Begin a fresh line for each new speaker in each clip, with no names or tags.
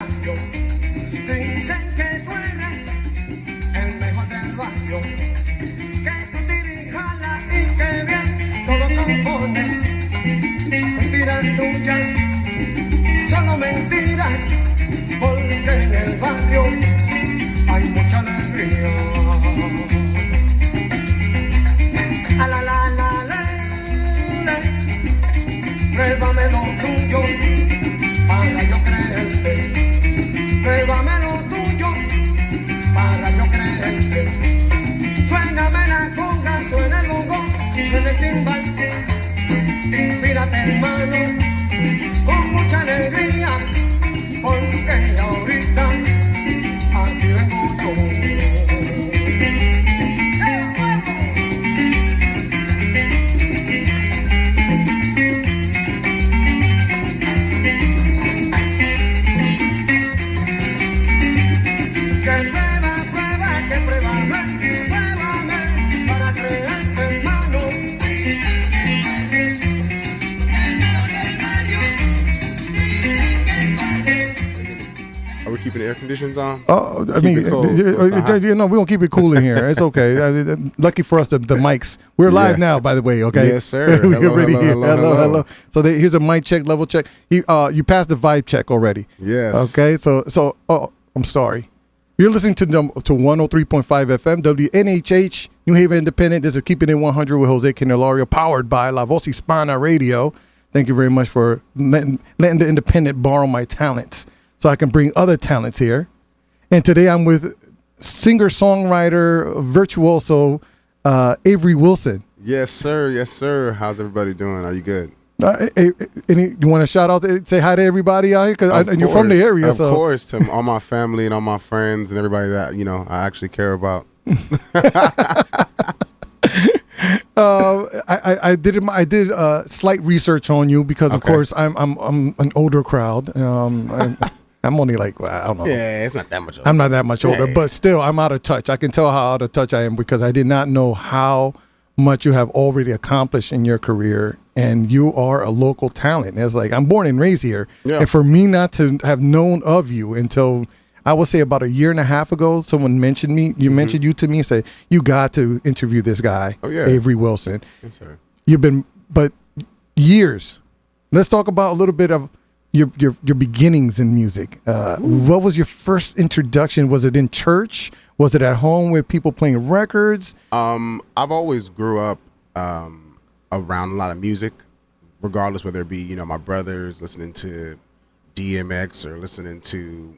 barrio. Dicen que tú eres el mejor del barrio. Que tú tiras y jalas y que bien todo compones. Mentiras tuyas, solo mentiras, porque en el barrio hay mucha alegría. A la la la la, pruébame lo tuyo para yo creerte. Pruébame lo tuyo para yo creerte. Suéname la conga, suena el bongo, suena el timbal. Inspírate, hermano, con mucha alegría, porque ahorita aquí vengo yo.
Keeping the air conditions on?
Oh, I mean, we gonna keep it cool in here. It's okay. Lucky for us, the mics. We're live now, by the way. Okay.
Yes, sir.
We're already here. Hello. So here's a mic check, level check. You passed the vibe check already.
Yes.
Okay. So I'm sorry. You're listening to 103.5 FM, WNHH, New Haven Independent. This is Keeping It 100 with Jose Candelario, powered by La Voz Hispana Radio. Thank you very much for letting the independent borrow my talents, so I can bring other talents here. And today I'm with singer-songwriter, virtuoso, Avery Wilson.
Yes, sir. Yes, sir. How's everybody doing? Are you good?
You want to shout out, say hi to everybody out here? Because you're from the area.
Of course, to all my family and all my friends and everybody that, I actually care about.
I did slight research on you because, of course, I'm an older crowd. I'm only like, I don't know.
Yeah, it's not that much older.
I'm not that much older, but still, I'm out of touch. I can tell how out of touch I am because I did not know how much you have already accomplished in your career, and you are a local talent. It's like, I'm born and raised here, and for me not to have known of you until, I would say about a year and a half ago, someone mentioned me. You mentioned you to me and said, you got to interview this guy, Avery Wilson.
Yes, sir.
But years. Let's talk about a little bit of your beginnings in music. What was your first introduction? Was it in church? Was it at home with people playing records?
I've always grew up around a lot of music, regardless whether it be, my brothers listening to DMX or listening to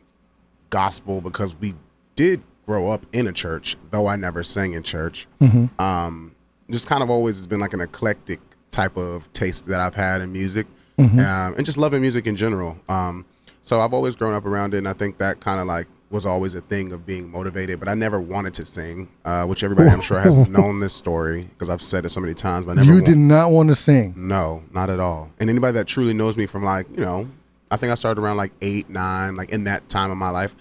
gospel, because we did grow up in a church, though I never sang in church. Just kind of always has been like an eclectic type of taste that I've had in music. And just loving music in general. So I've always grown up around it, and I think that kind of like was always a thing of being motivated, but I never wanted to sing, which everybody I'm sure has known this story because I've said it so many times, but I never
did not want to sing?
No, not at all. And anybody that truly knows me from like, I think I started around like 8, 9, like in that time of my life.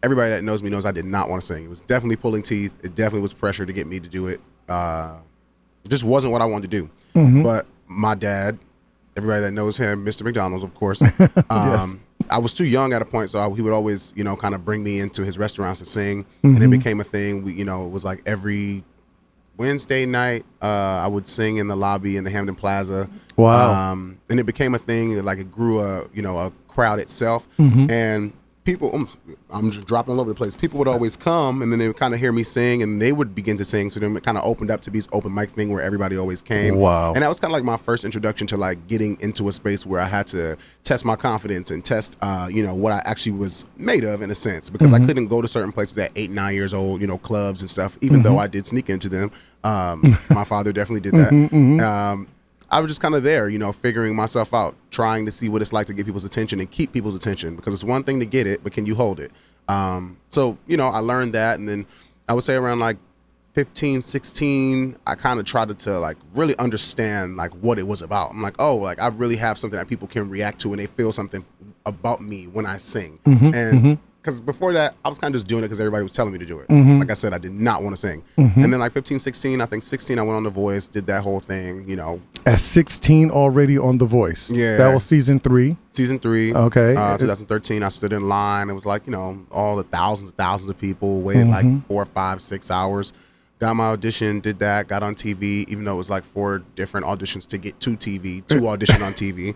Everybody that knows me knows I did not want to sing. It was definitely pulling teeth. It definitely was pressure to get me to do it. It just wasn't what I wanted to do. But my dad, everybody that knows him, Mr. McDonald's, of course.
Yes.
I was too young at a point, so he would always, kind of bring me into his restaurants to sing, and it became a thing. We, it was like every Wednesday night, I would sing in the lobby in the Hampton Plaza.
Wow.
And it became a thing. Like it grew a crowd itself, and people, I'm just dropping all over the place. People would always come, and then they would kind of hear me sing, and they would begin to sing. So then it kind of opened up to be this open mic thing where everybody always came.
Wow.
And that was kind of like my first introduction to like getting into a space where I had to test my confidence and test, what I actually was made of in a sense, because I couldn't go to certain places at 8, 9 years old, clubs and stuff, even though I did sneak into them. My father definitely did that. I was just kind of there, figuring myself out, trying to see what it's like to get people's attention and keep people's attention, because it's one thing to get it, but can you hold it? So, I learned that. And then I would say around like 15, 16, I kind of tried to like really understand like what it was about. I'm like, oh, like I really have something that people can react to and they feel something about me when I sing. And because before that, I was kind of just doing it because everybody was telling me to do it. Like I said, I did not want to sing. And then like 15, 16, I think 16, I went on The Voice, did that whole thing, you know.
At 16 already on The Voice.
Yeah.
That was season 3.
Season 3.
Okay.
2013, I stood in line. It was like, you know, all the thousands of people, waited like 4, 5, 6 hours. Got my audition, did that, got on TV, even though it was like 4 different auditions to get to TV, 2 audition on TV.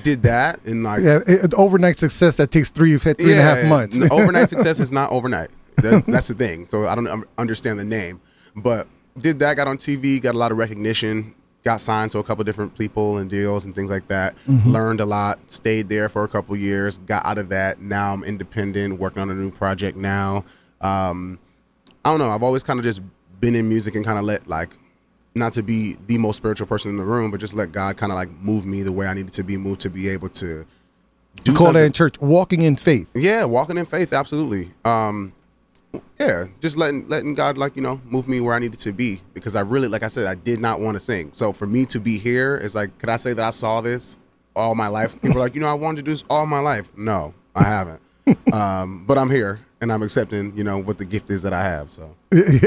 Did that and like
overnight success that takes three and a half months.
No, overnight success is not overnight. That's the thing. So I don't understand the name, but did that, got on TV, got a lot of recognition, got signed to a couple different people and deals and things like that. Learned a lot, stayed there for a couple years, got out of that. Now I'm independent, working on a new project now. I don't know. I've always kind of just been in music and kind of let, like, not to be the most spiritual person in the room, but just let God kind of like move me the way I needed to be moved to be able to do
Call
something.
that in church, walking in faith.
Yeah, walking in faith, absolutely. Yeah, just letting God, like, you know, move me where I needed to be, because I really, like I said, I did not want to sing. So for me to be here, it's like, could I say that I saw this all my life? People are like, you know, I wanted to do this all my life. No, I haven't. But I'm here and I'm accepting, you know, what the gift is that I have. So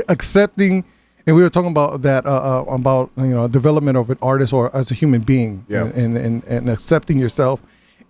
Accepting, and we were talking about that about, you know, development of an artist or as a human being, and accepting yourself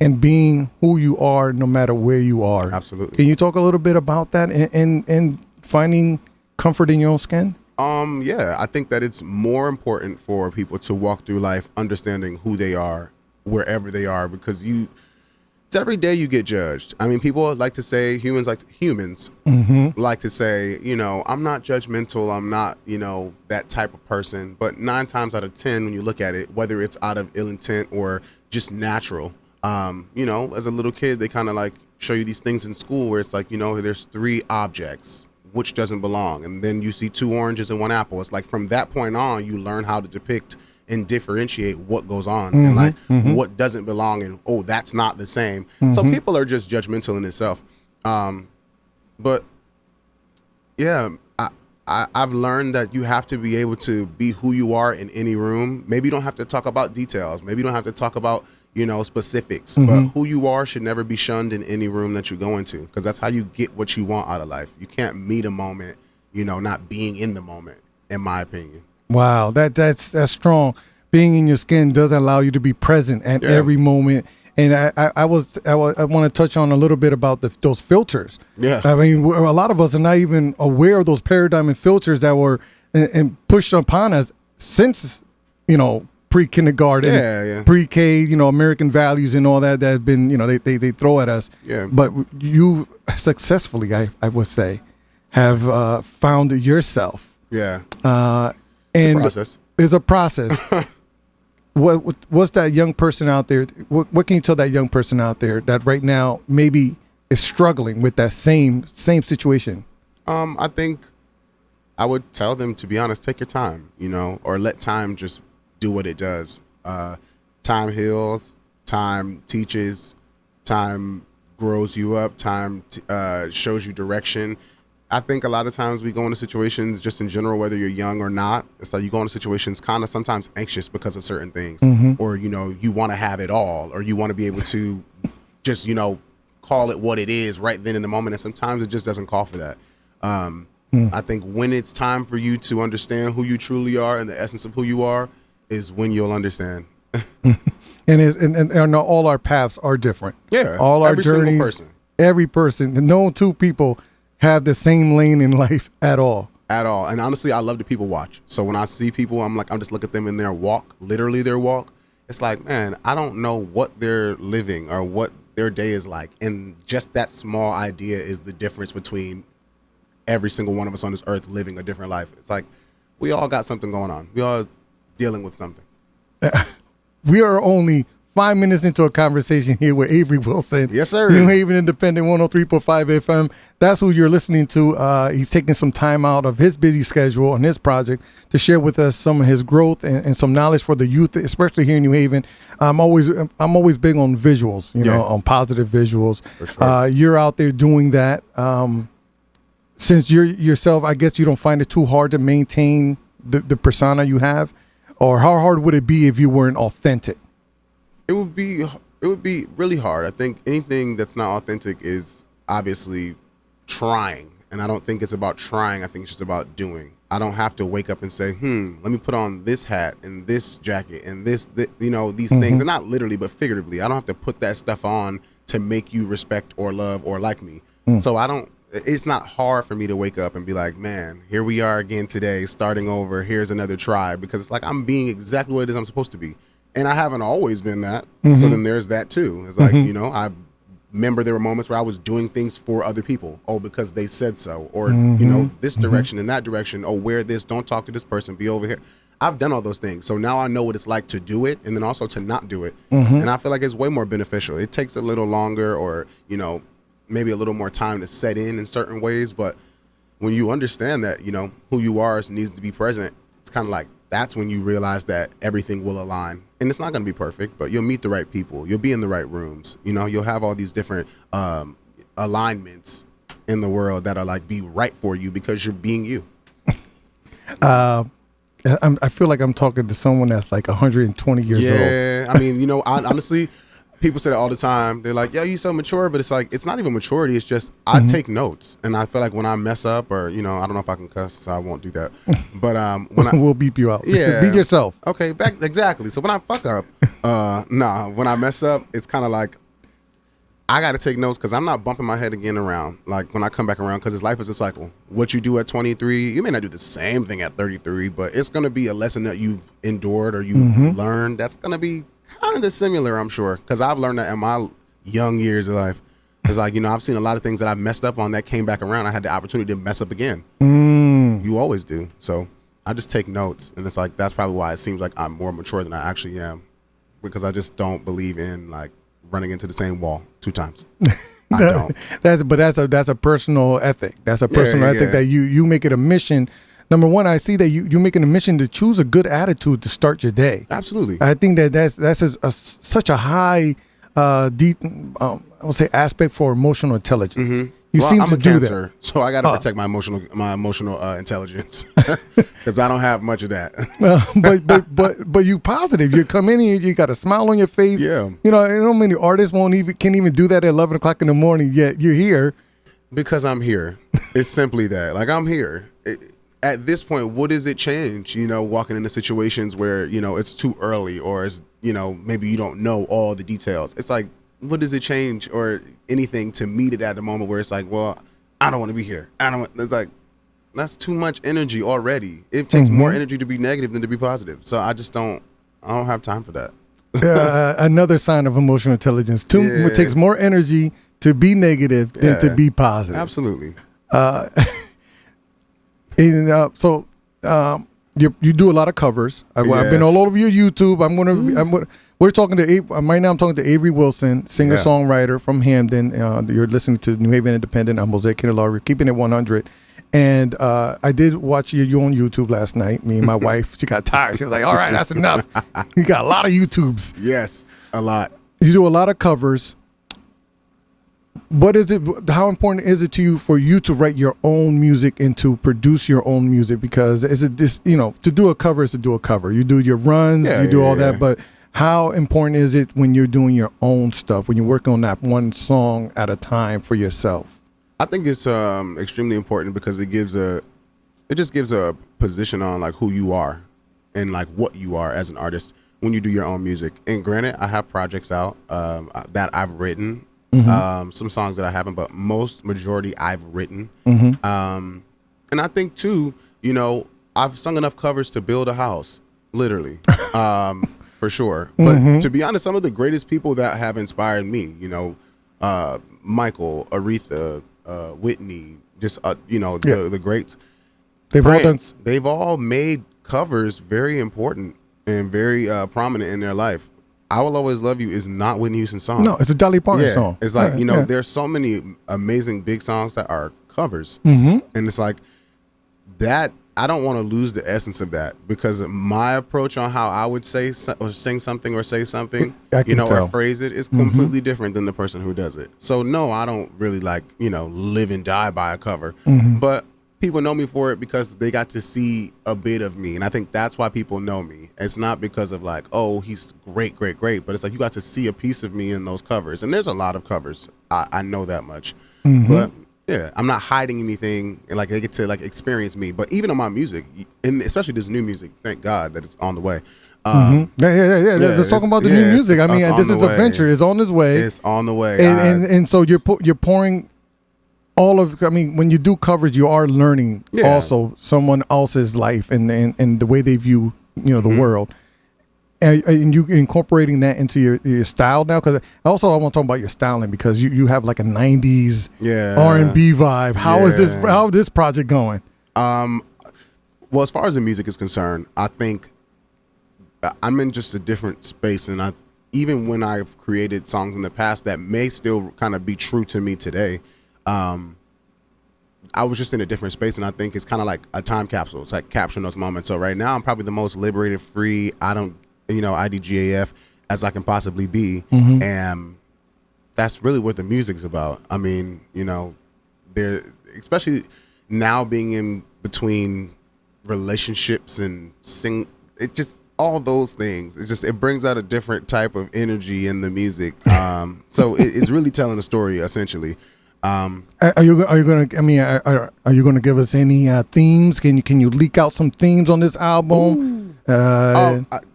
and being who you are no matter where you are.
Absolutely.
Can you talk a little bit about that and finding comfort in your own skin?
Yeah, I think that it's more important for people to walk through life understanding who they are wherever they are, because it's every day you get judged. I mean, people like to say, humans like to say, you know, I'm not judgmental. I'm not, you know, that type of person. But 9 times out of 10, when you look at it, whether it's out of ill intent or just natural, you know, as a little kid, they kind of like show you these things in school where it's like, you know, there's 3 objects, which doesn't belong. And then you see 2 oranges and 1 apple. It's like from that point on, you learn how to depict and differentiate what goes on and like what doesn't belong, and oh, that's not the same. So people are just judgmental in itself. But yeah, I've learned that you have to be able to be who you are in any room. Maybe you don't have to talk about details. Maybe you don't have to talk about, you know, specifics, but who you are should never be shunned in any room that you go into, because that's how you get what you want out of life. You can't meet a moment, you know, not being in the moment, in my opinion.
Wow, that's strong. Being in your skin does allow you to be present at every moment. And I want to touch on a little bit about those filters. Yeah, I mean, a lot of us are not even aware of those paradigm and filters that were and pushed upon us since, you know, pre-kindergarten, pre-K, you know, American values and all that have been, you know, they throw at us. Yeah. But you successfully, I would say, have found yourself.
Yeah.
It's
a process.
It's a process. What's that young person out there? What can you tell that young person out there that right now maybe is struggling with that same situation?
I think I would tell them, to be honest, take your time, you know, or let time just do what it does. Time heals, time teaches, time grows you up, time shows you direction. I think a lot of times we go into situations just in general, whether you're young or not, it's like you go into situations kind of sometimes anxious because of certain things, or, you know, you want to have it all, or you want to be able to just, you know, call it what it is right then in the moment. And sometimes it just doesn't call for that. I think when it's time for you to understand who you truly are and the essence of who you are is when you'll understand.
and all our paths are different.
Yeah.
All our journeys, every person, no 2 people have the same lane in life at all.
And honestly, I love to people watch. So when I see people, I'm just look at them in their walk, literally their walk. It's like, man, I don't know what they're living or what their day is like. And just that small idea is the difference between every single one of us on this earth living a different life. It's like, we all got something going on. We all dealing with something.
We are only 5 minutes into a conversation here with Avery Wilson.
Yes, sir.
New Haven Independent 103.5 FM. That's who you're listening to. He's taking some time out of his busy schedule on his project to share with us some of his growth and some knowledge for the youth, especially here in New Haven. I'm always big on visuals, you know, on positive visuals. For sure. You're out there doing that. Since you're yourself, I guess you don't find it too hard to maintain the persona you have, or how hard would it be if you weren't authentic? It would be
really hard. I think anything that's not authentic is obviously trying, and I don't think it's about trying. I think it's just about doing. I don't have to wake up and say, let me put on this hat and this jacket and these things, and not literally but figuratively. I don't have to put that stuff on to make you respect or love or like me. So it's not hard for me to wake up and be like, man, here we are again today, starting over. Here's another try, because it's like I'm being exactly what it is I'm supposed to be. And I haven't always been that. So then there's that too. It's like, I remember there were moments where I was doing things for other people. Oh, because they said so. Or, this direction and that direction. Oh, wear this. Don't talk to this person. Be over here. I've done all those things. So now I know what it's like to do it and then also to not do it. And I feel like it's way more beneficial. It takes a little longer or, maybe a little more time to set in certain ways. But when you understand that, who you are needs to be present, it's kind of like that's when you realize that everything will align. And it's not going to be perfect, but you'll meet the right people. You'll be in the right rooms. You'll have all these different alignments in the world that are like be right for you because you're being you.
I feel like I'm talking to someone that's like 120 years old.
Yeah, I mean, honestly, people say that all the time. They're like, "Yo, you so mature," but it's like it's not even maturity. It's just I take notes, and I feel like when I mess up, or I don't know if I can cuss, so I won't do that. But when
we'll beep you out.
Yeah,
be yourself.
Okay, exactly. So when I fuck up, when I mess up, it's kind of like I got to take notes because I'm not bumping my head again around. Like when I come back around, because life is a cycle. What you do at 23, you may not do the same thing at 33, but it's going to be a lesson that you've endured or you've learned. That's going to be kind of similar, I'm sure, because I've learned that in my young years of life. It's like, I've seen a lot of things that I've messed up on that came back around. I had the opportunity to mess up again. You always do. So I just take notes, and it's like that's probably why it seems like I'm more mature than I actually am, because I just don't believe in like running into the same wall 2 times. I don't.
That's a personal ethic. That's a personal ethic that you make it a mission. Number one, I see that you making a mission to choose a good attitude to start your day.
Absolutely.
I think that's such a high, deep, I would say aspect for emotional intelligence. You seem
I'm
to
a
do
Cancer,
that.
so I got to protect my emotional intelligence because I don't have much of that.
But you positive. You come in here, you got a smile on your face.
Yeah.
Many artists can't even do that at 11 o'clock in the morning. Yet you're here
because I'm here. It's simply that. Like I'm here. At this point, what does it change? Walking into situations where it's too early, or it's maybe you don't know all the details. It's like, what does it change or anything to meet it at the moment where it's like, well, I don't want to be here. It's like, that's too much energy already. It takes more energy to be negative than to be positive. So I don't have time for that.
Another sign of emotional intelligence. It takes more energy to be negative than to be positive.
Absolutely.
You do a lot of covers. I've been all over your YouTube. We're talking to right now. I'm talking to Avery Wilson, singer songwriter from Hamden. You're listening to New Haven Independent. I'm Jose Candelario, keeping it 100. And I did watch you on YouTube last night. Me and my wife, she got tired. She was like, "All right, that's enough." You got a lot of YouTubes.
Yes, a lot.
You do a lot of covers. What is it? How important is it to you for you to write your own music and to produce your own music? Because to do a cover is to do a cover. You do your runs, you do all that. But how important is it when you're doing your own stuff, when you're working on that one song at a time for yourself?
I think it's extremely important because it just gives a position on like who you are and like what you are as an artist when you do your own music. And granted, I have projects out that I've written. Some songs that I haven't, but majority I've written. And I think too, I've sung enough covers to build a house, literally, for sure. But to be honest, some of the greatest people that have inspired me, Michael, Aretha, Whitney, just the greats. They've all made covers very important and very prominent in their life. I Will Always Love You is not Whitney Houston's song.
No, it's a Dolly Parton song.
It's like, there's so many amazing big songs that are covers. And it's like that, I don't want to lose the essence of that because my approach on how I would say or sing something or say something, or phrase it is completely different than the person who does it. So no, I don't really like, live and die by a cover. But people know me for it because they got to see a bit of me. And I think that's why people know me. It's not because of like, oh, he's great, but it's like you got to see a piece of me in those covers. And there's a lot of covers I know that much. But yeah, I'm not hiding anything, and like they get to like experience me. But even on my music, and especially this new music, thank God that it's on the way.
Yeah. Let's talk about the new music. I mean, this is a venture. It's on its way.
It's on the way.
And so you're pouring all of. I mean, when you do coverage, you are learning also someone else's life and the way they view the world. And you incorporating that into your style now, because also I want to talk about your styling, because you have like a 90s R&B vibe. How is this project going?
Well, as far as the music is concerned, I think I'm in just a different space, and even when I've created songs in the past that may still kind of be true to me today, I was just in a different space, and I think it's kind of like a time capsule. It's like capturing those moments. So right now I'm probably the most liberated, free, IDGAF as I can possibly be. And that's really what the music's about. I mean, there, especially now being in between relationships and it just, all those things, it brings out a different type of energy in the music. So it's really telling a story essentially. Are you gonna give us any themes? Can you leak out some themes on this album?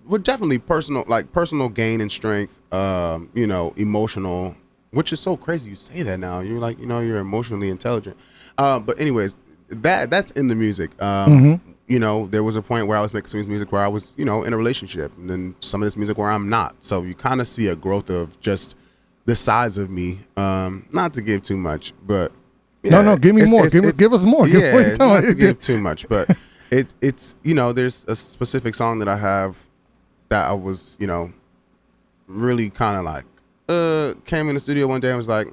Well, definitely personal gain and strength. Emotional, which is so crazy. You say that now. You're like, you're emotionally intelligent. But anyways, that's in the music. There was a point where I was making some music where I was, in a relationship, and then some of this music where I'm not. So you kind of see a growth of just the size of me. Not to give too much, but
no, give me more. Give us more.
Not to give too much, but it's there's a specific song that I have that I was really kind of like came in the studio one day and was like,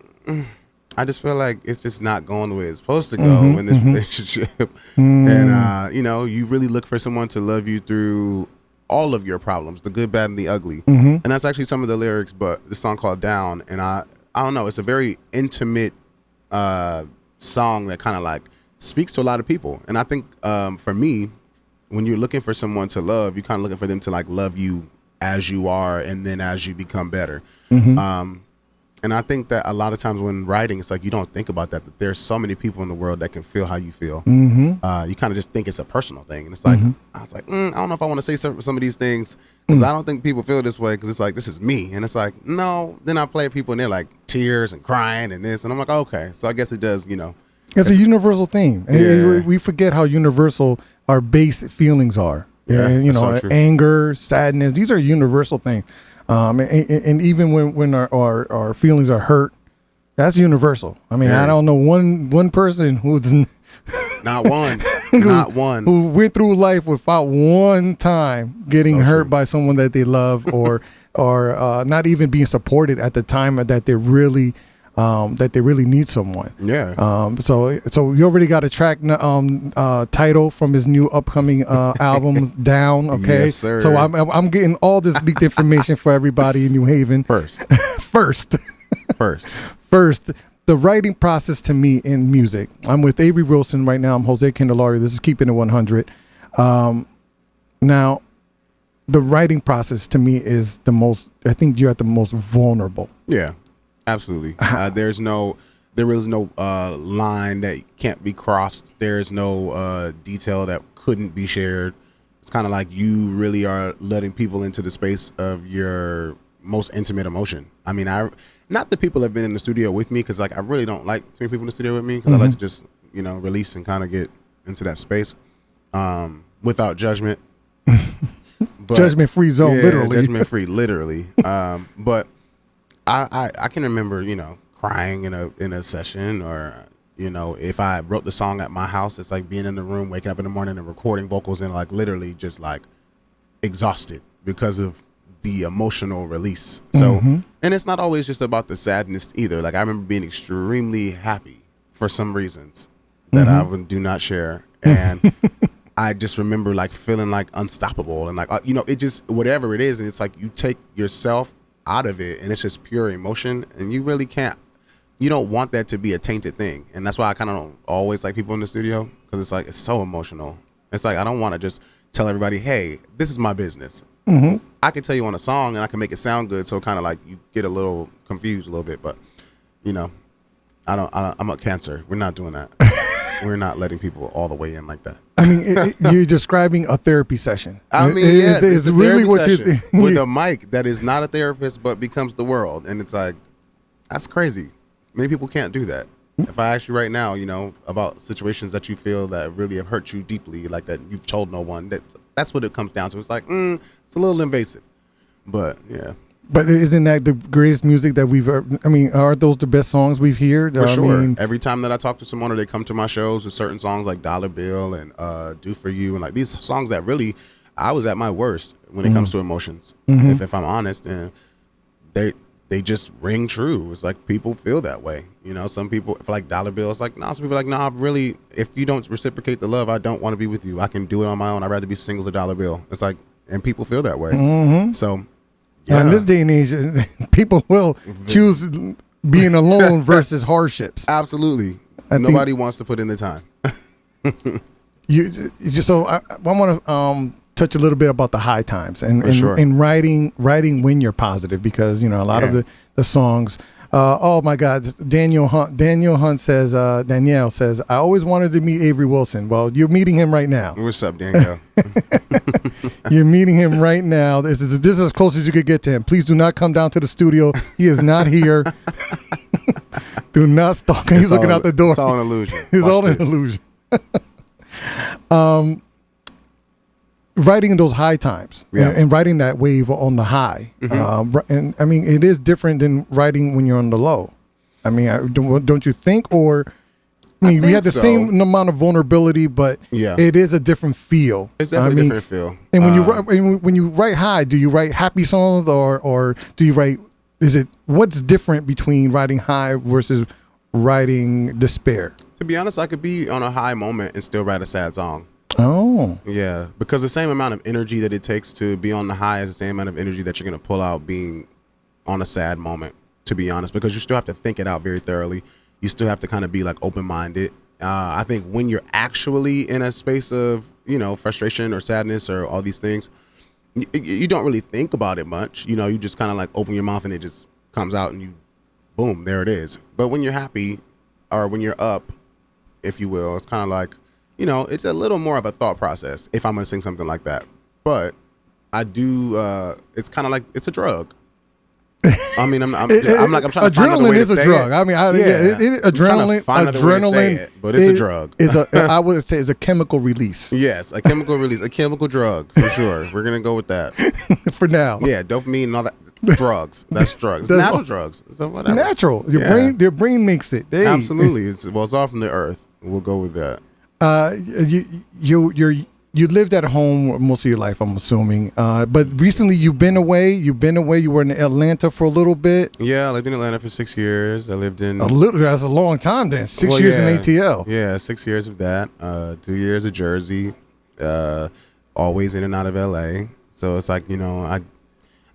I just feel like it's just not going the way it's supposed to go in this relationship. And you really look for someone to love you through all of your problems, the good, bad, and the ugly. And that's actually some of the lyrics, but the song called Down. And I don't know, it's a very intimate song that kind of like speaks to a lot of people. And I think for me, when you're looking for someone to love, you're kind of looking for them to like love you as you are, and then as you become better. And I think that a lot of times when writing, it's like you don't think about that there's so many people in the world that can feel how you feel. You kind of just think it's a personal thing. And it's like, I was like, I don't know if I want to say some of these things, because I don't think people feel this way, because it's like, this is me. And it's like, no. Then I play people and they're like tears and crying and this. And I'm like, okay. So I guess it does,
It's a universal theme. We forget how universal our base feelings are. So anger, sadness, these are universal things. And even when our feelings are hurt, that's universal. I mean, I don't know one person who's
not one
who went through life without one time getting hurt by someone that they love, or not even being supported at the time that they really need someone. So you already got a track title from his new upcoming album, Down. Okay,
yes, sir.
So I'm getting all this leaked information for everybody in New Haven. First, the writing process to me in music. I'm with Avery Wilson right now. I'm Jose Candelario. This is Keeping It 100. Now, the writing process to me is the most. I think you're at the most vulnerable.
Yeah. Absolutely. There is no line that can't be crossed. There is no detail that couldn't be shared. It's kind of like you really are letting people into the space of your most intimate emotion. I mean, not that people have been in the studio with me, because like I really don't like too many people in the studio with me, because I like to just release and kind of get into that space without judgment.
Judgment-free zone, literally.
Judgment-free, literally. But I can remember, crying in a session, or, if I wrote the song at my house, it's like being in the room, waking up in the morning and recording vocals and like literally just like exhausted because of the emotional release. So, and it's not always just about the sadness either. Like I remember being extremely happy for some reasons that I do not share. And I just remember like feeling like unstoppable and like, it just, whatever it is. And it's like, you take yourself out of it and it's just pure emotion, and you really you don't want that to be a tainted thing. And that's why I kind of don't always like people in the studio, because it's like, it's so emotional. It's like, I don't want to just tell everybody, hey, this is my business. I can tell you on a song and I can make it sound good, so kind of like you get a little confused a little bit, but you know, I'm a Cancer. We're not doing that. We're not letting people all the way in like that.
I mean, you're describing a therapy session.
I mean,
yes, it's really what you
with a mic that is not a therapist but becomes the world, and it's like, that's crazy. Many people can't do that. If I ask you right now, you know, about situations that you feel that really have hurt you deeply, like that you've told no one, that's what it comes down to. It's like, it's a little invasive, but yeah.
But isn't that the greatest music that we've ever, I mean, aren't those the best songs we've heard?
For sure.
Mean,
every time that I talk to someone or they come to my shows with certain songs like Dollar Bill and Do For You and like these songs that really, I was at my worst when it comes to emotions, if I'm honest, and they just ring true. It's like people feel that way. You know, some people, if like Dollar Bill, it's like, nah, some people are like, nah, really, if you don't reciprocate the love, I don't want to be with you. I can do it on my own. I'd rather be single as a dollar bill. It's like, and people feel that way. So, yeah.
in this day and age, people will choose being alone versus hardships.
Absolutely. Nobody wants to put in the time.
So I want to touch a little bit about the high times and
sure.
writing when you're positive, because, you know, a lot of the songs. Oh my God, Danielle Hunt says, Danielle says, I always wanted to meet Avery Wilson. Well, you're meeting him right now.
What's up, Danielle?
You're meeting him right now. This is as close as you could get to him. Please do not come down to the studio. He is not here. Do not stalk him. He's looking out the door.
It's all an illusion.
It's all an illusion. Writing in those high times and riding that wave on the high. And I mean, it is different than riding when you're on the low. I mean, don't you think? Or, I mean, we had the same amount of vulnerability, but it is a different feel.
It's definitely a different feel.
And when you write high, do you write happy songs or do you write, what's different between writing high versus writing despair?
To be honest, I could be on a high moment and still write a sad song.
Oh.
Yeah, because the same amount of energy that it takes to be on the high is the same amount of energy that you're going to pull out being on a sad moment, to be honest, because you still have to think it out very thoroughly. You still have to kind of be like open-minded. I think when you're actually in a space of, you know, frustration or sadness or all these things, you don't really think about it much. You know, you just kind of like open your mouth and it just comes out and you, boom, there it is. But when you're happy or when you're up, if you will, it's kind of like, you know, it's a little more of a thought process if I'm going to sing something like that. But I do, it's kind of like, it's a drug. I mean, I'm trying to find another way to say it. Adrenaline is a drug. I mean,
adrenaline,
but it's a drug.
I would say it's a chemical release.
Yes, a chemical release, a chemical drug for sure. We're going to go with that.
For now.
Yeah, dopamine and all that. Drugs. That's drugs. It's natural drugs. So whatever.
Natural. Your brain makes it. Hey.
Absolutely. It's all from the earth. We'll go with that.
You lived at home most of your life, I'm assuming. But recently you've been away. You were in Atlanta for a little bit.
Yeah, I lived in Atlanta for 6 years. I lived in
that's a long time then. 6 years in ATL.
Yeah, 6 years of that. 2 years of Jersey. Always in and out of LA. So it's like, you know,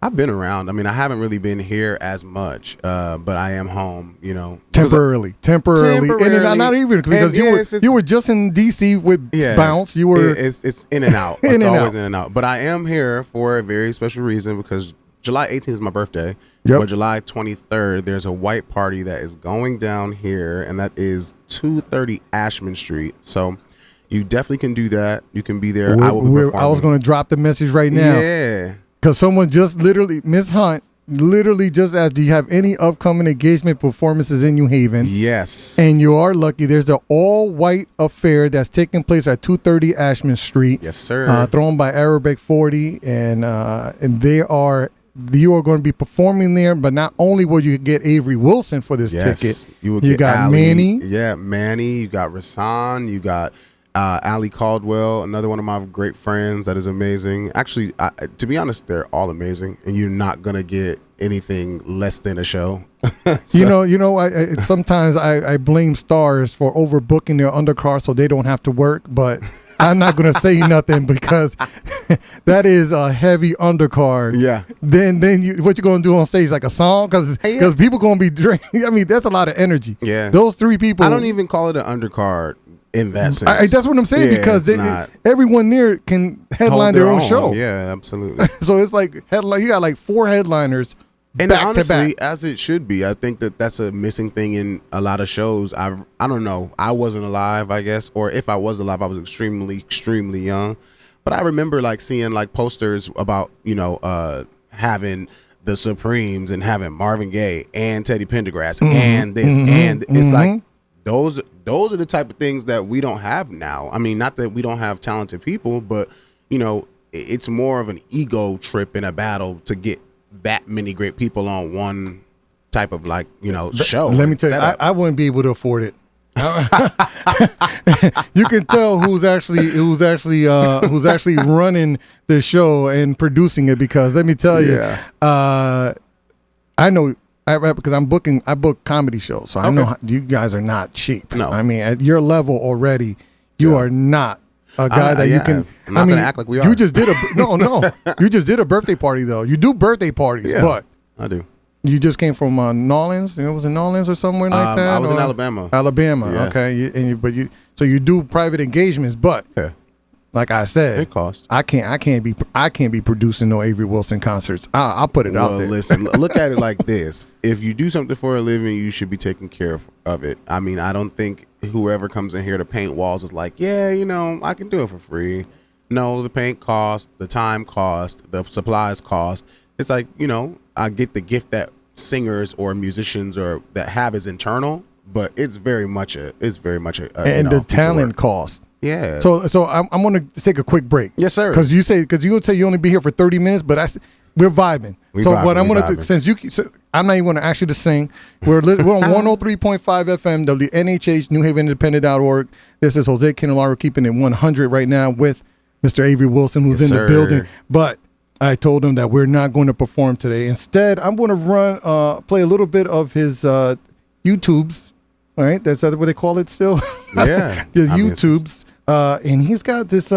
I've been around. I mean, I haven't really been here as much, but I am home, you know.
Temporarily. And not even because you were just in DC with Bounce. You were
it's in and out. It's always in and out. But I am here for a very special reason, because July 18th is my birthday. Yep. But July 23rd, there's a white party that is going down here, and that is 230 Ashman Street. So you definitely can do that. You can be there. I
was going to drop the message right now.
Yeah.
Because someone just Miss Hunt just asked, do you have any upcoming engagement performances in New Haven?
Yes.
And you are lucky. There's the all-white affair that's taking place at 230 Ashman Street.
Yes, sir.
Thrown by Arabic 40. And you are going to be performing there, but not only will you get Avery Wilson for this ticket,
you
got
Ali,
Manny.
Yeah, Manny. You got Rasan. You got Ali Caldwell, another one of my great friends that is amazing. Actually, to be honest, they're all amazing, and you're not gonna get anything less than a show.
So. You know. Sometimes I blame stars for overbooking their undercard so they don't have to work, but I'm not gonna say nothing because that is a heavy undercard.
Yeah.
Then what you gonna do on stage, like a song? Because people gonna be drinking. I mean, that's a lot of energy.
Yeah.
Those three people.
I don't even call it an undercard. In that sense.
That's what I'm saying, because everyone there can headline their own show.
Yeah, absolutely.
So it's like you got like 4 headliners
And
back
honestly,
to back.
as it should be. I think that that's a missing thing in a lot of shows. I don't know. I wasn't alive, I guess, or if I was alive, I was extremely young. But I remember like seeing like posters about having the Supremes and having Marvin Gaye and Teddy Pendergrass and this and it's like those are the type of things that we don't have now. I mean, not that we don't have talented people, but it's more of an ego trip in a battle to get that many great people on one type of show.
Let me tell you, I wouldn't be able to afford it. You can tell who's actually running the show and producing it, because let me tell you, I know because I book comedy shows, so I know you guys are not cheap.
No.
I mean, at your level already, you are not a guy that you can.
I'm not gonna act like we are.
You just did you just did a birthday party though. You do birthday parties, but
I do.
You just came from Nolens. It was in Nolens or somewhere like that.
I was in Alabama.
Alabama, yes. Okay. So you do private engagements, but like I said,
it costs.
I can't be producing no Avery Wilson concerts. I'll put it out there.
Listen, look at it like this: if you do something for a living, you should be taking care of it. I mean, I don't think whoever comes in here to paint walls is like, I can do it for free. No, the paint cost, the time cost, the supplies cost. It's like, I get the gift that singers or musicians or that have is internal, but it's very much a
and the talent cost.
Yeah.
So I'm going to take a quick break.
Yes, sir.
Because you would say you only be here for 30 minutes, but we're vibing. What I'm going to do, since I'm not even going to ask you to sing. We're on 103.5 FM, WNHH, NewHavenIndependent.org. This is Jose Candelario keeping it 100 right now with Mr. Avery Wilson, who's in the building. But I told him that we're not going to perform today. Instead, I'm going to play a little bit of his YouTubes. All right, that's what they call it still.
Yeah,
the YouTubes, and he's got this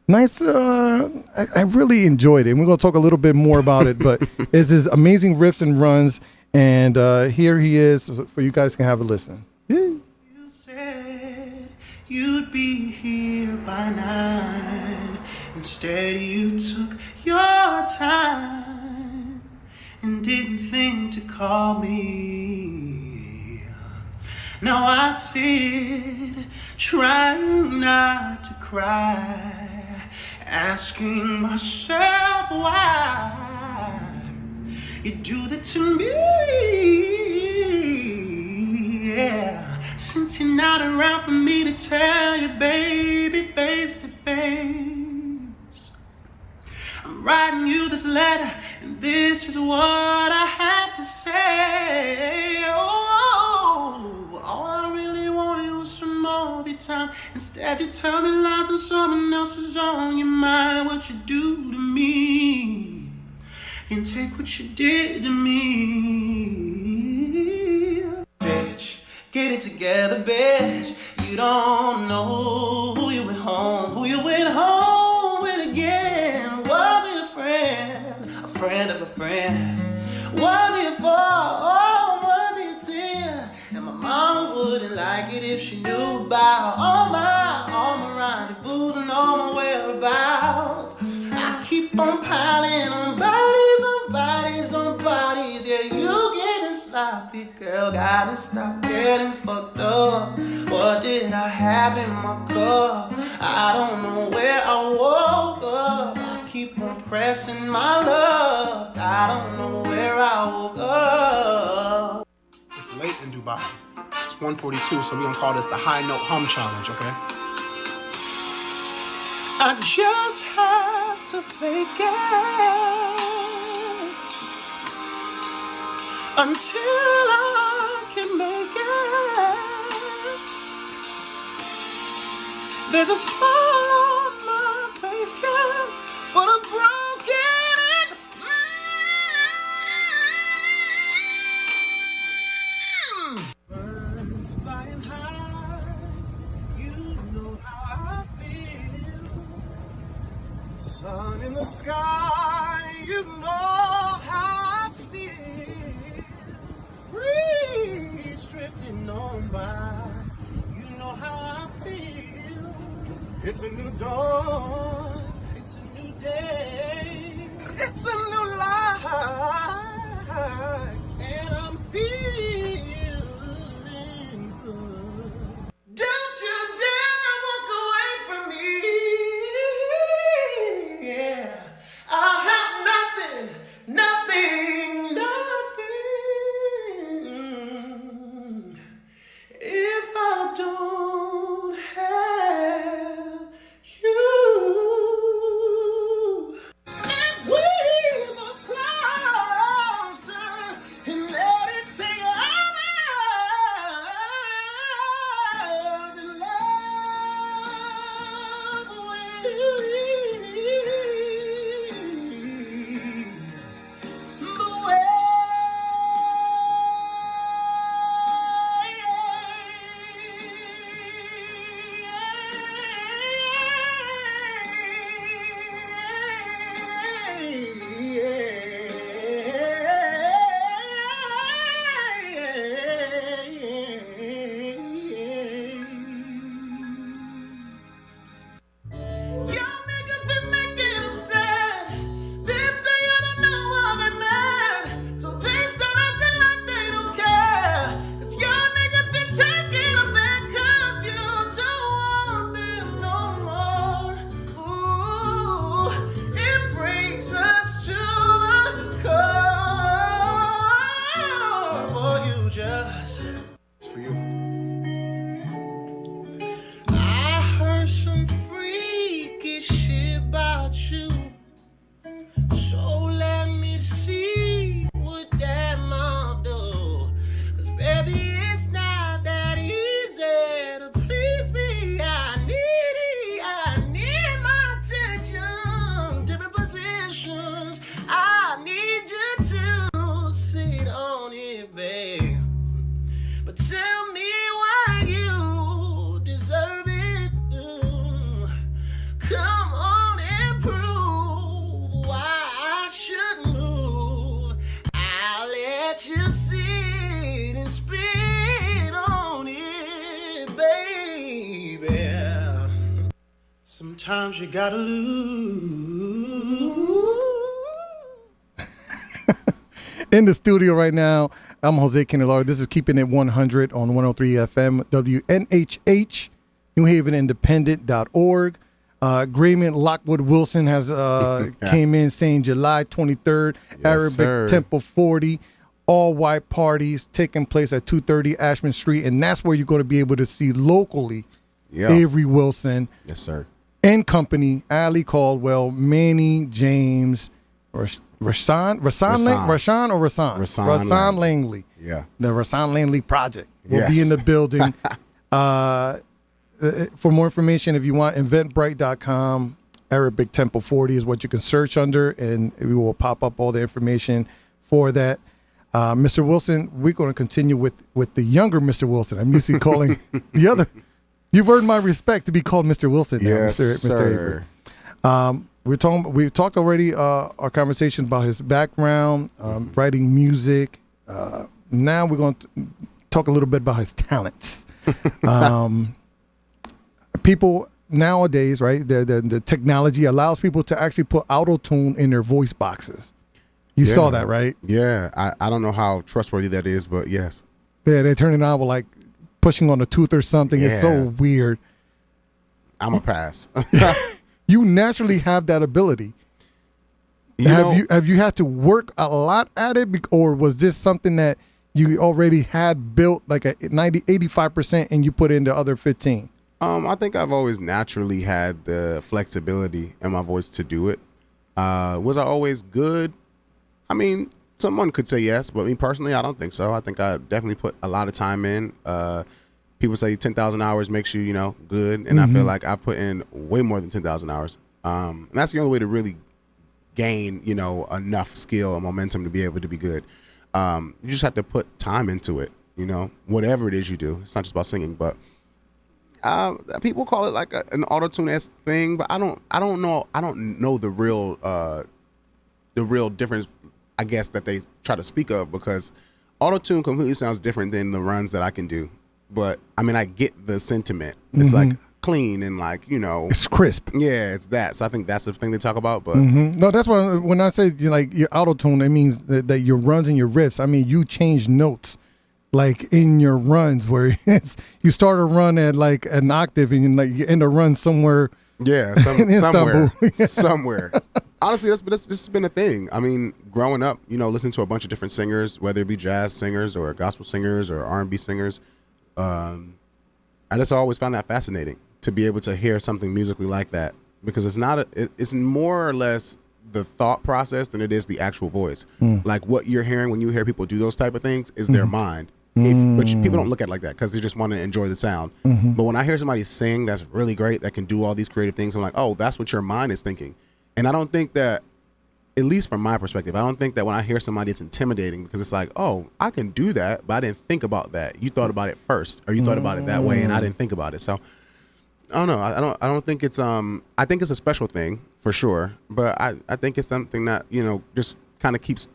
nice. I really enjoyed it. And we're going to talk a little bit more about it, but it's his amazing riffs and runs. And here he is, for you guys can have a listen.
You said you'd be here by 9. Instead, you took your time and didn't think to call me. Now I sit trying not to cry, asking myself why you do that to me. Yeah, since you're not around for me to tell you, baby, face to face. I'm writing you this letter, and this is what I have to say. Oh, all I really wanted was some more of your time. Instead, you tell me lies and someone else is on your mind. What you do to me, can't take what you did to me. Bitch, get it together, bitch. You don't know who you went home with again. Was he a friend of a friend? Was he a foe? Was he a tear? And my mom wouldn't like it if she knew about all my rendezvous and all my whereabouts. I keep on piling on bodies, yeah, you getting sloppy, girl, gotta stop getting fucked up. What did I have in my cup? I don't know where I woke up. I keep on pressing my luck. I don't know where I woke up.
It's late in Dubai. It's 1:42, so we're gonna call this the high note hum challenge, okay?
I just have to fake it until I can make it. There's a smile on my face, yeah, but I'm broken. Birds flying high, you know how I feel. Sun in the sky, you know how I feel. Breeze drifting on by, you know how I feel. It's a new dawn, it's a new day, it's a new life.
for you.
I heard some freaky shit about you. So let me see what that might do. 'Cause baby, it's not that easy to please me. I need my attention, different positions. I need you to sit on it, babe. But tell me why you deserve it. Come on and prove why I should move. I'll let you sit and spit on it, baby. Sometimes you gotta lose.
In the studio right now, I'm Jose Candelario. This is Keeping It 100 on 103 FM, WNHH, New Haven Independent.org. Grayman Lockwood Wilson has came in saying July 23rd, Arabic
sir.
Temple 40, all white parties taking place at 230 Ashman Street. And that's where you're going to be able to see locally Avery Wilson
Yes, sir.
and company, Ali Caldwell, Manny James, Rashawn Langley.
Yeah.
The Rashawn Langley Project will be
Yes.
in the building. For more information, if you want, eventbrite.com, Arabic Temple 40 is what you can search under, and we will pop up all the information for that. Mr. Wilson, we're going to continue with the younger Mr. Wilson. I'm used to calling the other. You've earned my respect to be called Mr. Wilson now,
Yes,
Mr. Avery. We talked already our conversation about his background, writing music. Now we're going to talk a little bit about his talents. People nowadays, right? The technology allows people to actually put auto-tune in their voice boxes. You saw that, right?
Yeah. I don't know how trustworthy that is, but yes.
Yeah, they turn it on with like pushing on a tooth or something. It's so
Yes.
weird.
I'm a pass.
You naturally have that ability. Have you had to work a lot at it, or was this something that you already had built like a 85% and you put in the other 15?
I think I've always naturally had the flexibility in my voice to do it. Was I always good? I mean, someone could say yes, but me personally, I don't think so. I think I definitely put a lot of time in. People say 10,000 hours makes you, good. And I feel like I put in way more than 10,000 hours. And that's the only way to really gain, enough skill and momentum to be able to be good. You just have to put time into it, whatever it is you do. It's not just about singing, but people call it like an auto-tune-esque thing, but I don't know the real difference, I guess, that they try to speak of, because auto-tune completely sounds different than the runs that I can do. But I mean, I get the sentiment. It's like clean and like,
It's crisp.
yeah, it's that. So I think that's the thing they talk about. But
No, that's what when I say your auto-tune, it means that your runs and your riffs, I mean, you change notes like in your runs where you start a run at like an octave and you end a run somewhere.
yeah,
In
somewhere,
Istanbul.
somewhere. Honestly, this has been a thing. I mean, growing up, listening to a bunch of different singers, whether it be jazz singers or gospel singers or R&B singers, I just always found that fascinating to be able to hear something musically like that, because it's more or less the thought process than it is the actual voice. Like what you're hearing when you hear people do those type of things is their mind. But people don't look at it like that because they just want to enjoy the sound. But when I hear somebody sing that's really great, that can do all these creative things, I'm like, oh, that's what your mind is thinking. And I don't think that, at least from my perspective, I don't think that when I hear somebody, it's intimidating, because it's like, oh, I can do that, but I didn't think about that. You thought about it first, or you thought about it that way, and I didn't think about it. So I don't know. I don't think it's I think it's a special thing for sure, but I think it's something that just kind of keeps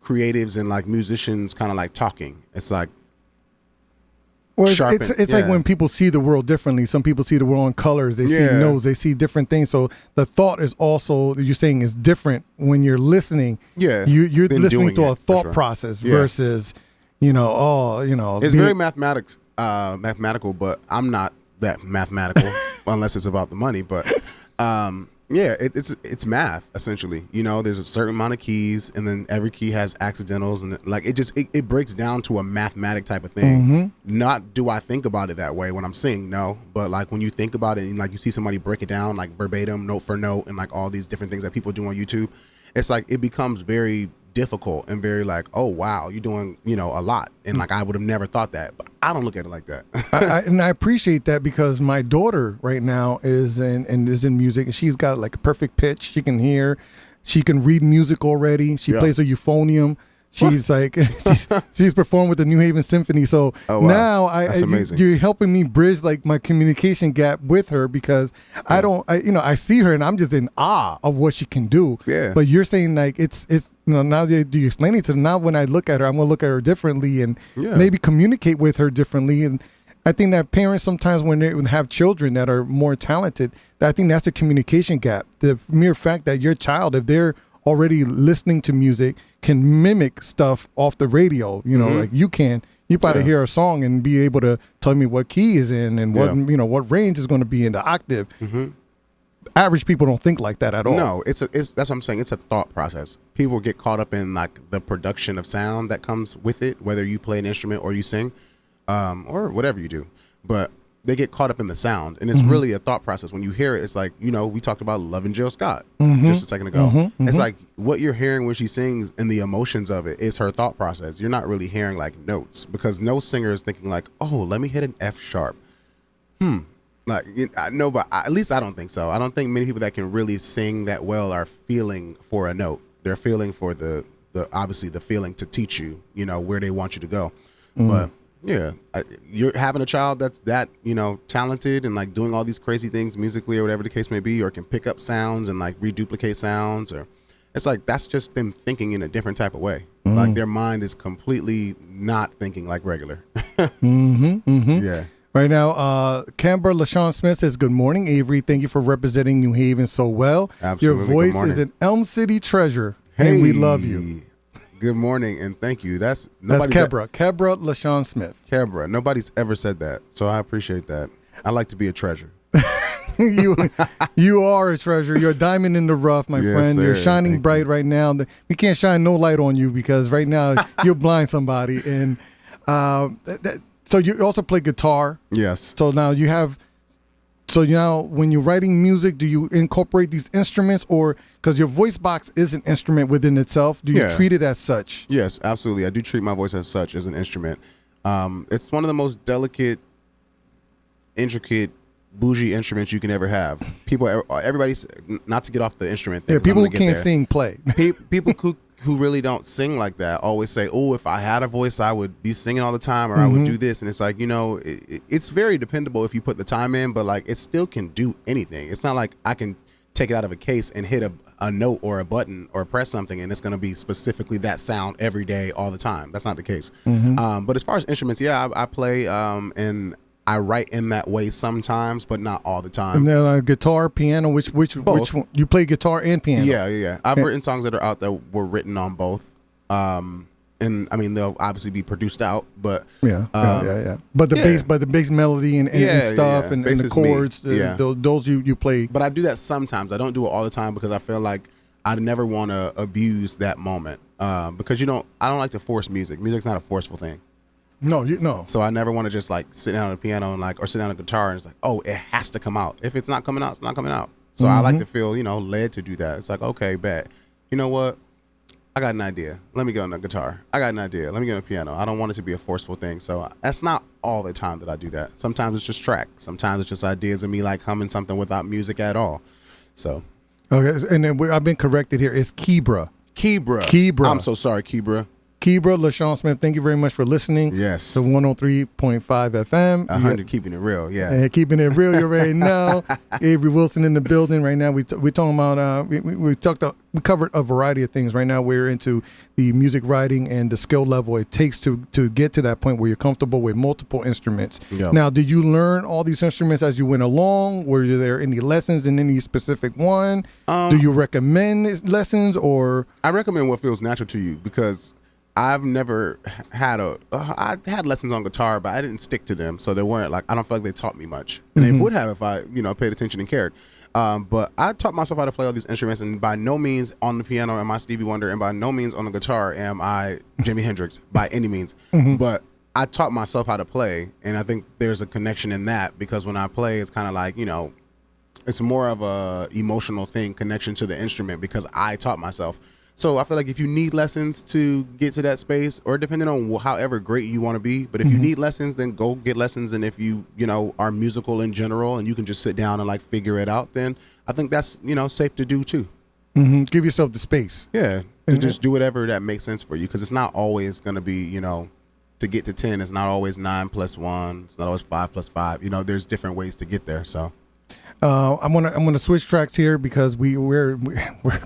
creatives and like musicians kind of like talking. It's like,
well,
sharpen.
it's like when people see the world differently. Some people see the world in colors. They see notes. They see different things. So the thought is also, you're saying, is different when you're listening.
Yeah,
you're
than
listening
doing
to a
it, for
thought
sure.
process
Yeah.
versus,
It's very mathematical, but I'm not that mathematical unless it's about the money. But Yeah, it's math essentially. You know, there's a certain amount of keys, and then every key has accidentals, and like it breaks down to a mathematic type of thing. Not do I think about it that way when I'm singing, no, but like when you think about it and like you see somebody break it down like verbatim, note for note, and like all these different things that people do on YouTube, it's like it becomes very difficult and very like, oh wow, you're doing, you know, a lot, and like I would have never thought that, but I don't look at it like that.
And I appreciate that because my daughter right now is in music, and she's got like a perfect pitch. She can hear, she can read music already. She plays a euphonium. She's like she's performed with the New Haven Symphony. So now
That's amazing.
you're helping me bridge like my communication gap with her because I see her and I'm just in awe of what she can do.
Yeah.
But you're saying like it's now that you explain it to her, now when I look at her, I'm gonna look at her differently and maybe communicate with her differently. And I think that parents sometimes when they have children that are more talented, I think that's the communication gap. The mere fact that your child, if they're already listening to music, can mimic stuff off the radio, you know, like you probably hear a song and be able to tell me what key is in and what, you know, what range is going to be in the octave. Average people don't think like that at all.
No, it's that's what I'm saying. It's a thought process. People get caught up in like the production of sound that comes with it, whether you play an instrument or you sing, or whatever you do. But they get caught up in the sound, and it's really a thought process. When you hear it, it's like, you know, we talked about Love and Jill Scott just a second ago. It's like what you're hearing when she sings and the emotions of it is her thought process. You're not really hearing like notes, because no singer is thinking like, oh, let me hit an F sharp. Like, I know, but at least I don't think so. I don't think many people that can really sing that well are feeling for a note. They're feeling for the obviously the feeling to teach you, you know, where they want you to go. But yeah, you're having a child that's that, you know, talented and like doing all these crazy things musically or whatever the case may be, or can pick up sounds and like reduplicate sounds, or it's like that's just them thinking in a different type of way. Like their mind is completely not thinking like regular. Yeah.
Right now, Canberra LaShawn Smith says, good morning, Avery. Thank you for representing New Haven so well.
Absolutely.
Your voice
Good
is an Elm City treasure,
Hey,
and we love you.
Good morning and thank you. That's
Kebra LaShawn Smith.
Kebra. Nobody's ever said that, so I appreciate that. I like to be a treasure.
You are a treasure. You're a diamond in the rough, my
Yes,
friend.
sir.
You're shining
Thank
bright right now. We can't shine no light on you because right now you'll blind somebody. And so you also play guitar.
Yes.
So now you have. So now, when you're writing music, do you incorporate these instruments, or because your voice box is an instrument within itself, do you treat it as such?
Yes, absolutely. I do treat my voice as such, as an instrument. It's one of the most delicate, intricate, bougie instruments you can ever have. Everybody's not to get off the instrument thing.
Yeah, people who can't sing play.
People who really don't sing like that always say, oh, if I had a voice, I would be singing all the time, or I would do this. And it's like, you know, it's very dependable if you put the time in, but like it still can do anything. It's not like I can take it out of a case and hit a note or a button or press something and it's going to be specifically that sound every day, all the time. That's not the case. But as far as instruments, yeah, I play and I write in that way sometimes, but not all the time.
And then guitar, piano, which one? You play guitar and piano?
Yeah. I've written songs that are out that were written on both. And I mean, they'll obviously be produced out, but
yeah. But the bass melody and stuff and the chords, those you play.
But I do that sometimes. I don't do it all the time because I feel like I never want to abuse that moment. Because I don't like to force music. Music's not a forceful thing.
No.
So I never want to just like sit down at a piano and or sit down at a guitar and it's like, oh, it has to come out. If it's not coming out, it's not coming out. So I like to feel, you know, led to do that. It's like, okay, bet. You know what? I got an idea. Let me get on the guitar. I got an idea. Let me get on the piano. I don't want it to be a forceful thing. So that's not all the time that I do that. Sometimes it's just tracks. Sometimes it's just ideas of me like humming something without music at all. So. Okay.
And then I've been corrected here. It's Kebra.
I'm so sorry, Kebra.
Kebra LaShawn Smith, thank you very much for listening.
Yes.
To 103.5 FM.
100, keeping it real, yeah.
And keeping it real, you already know. Avery Wilson in the building right now. We're talking about, we covered a variety of things. Right now we're into the music writing and the skill level it takes to get to that point where you're comfortable with multiple instruments. Yep. Now, did you learn all these instruments as you went along? Were there any lessons in any specific one? Do you recommend lessons or?
I recommend what feels natural to you because I've never had I had lessons on guitar, but I didn't stick to them. So they weren't like, I don't feel like they taught me much. And they would have if I, paid attention and cared. But I taught myself how to play all these instruments, and by no means on the piano am I Stevie Wonder, and by no means on the guitar am I Jimi Hendrix, by any means. But I taught myself how to play, and I think there's a connection in that, because when I play, it's kind of like, it's more of a emotional thing, connection to the instrument, because I taught myself. So I feel like if you need lessons to get to that space, or depending on however great you want to be, but if you need lessons, then go get lessons. And if you are musical in general and you can just sit down and like figure it out, then I think that's safe to do too.
Give yourself the space.
Yeah, to just do whatever that makes sense for you, because it's not always going to be to get to 10. It's not always 9 + 1. It's not always 5 + 5. There's different ways to get there. So
I'm gonna switch tracks here because we're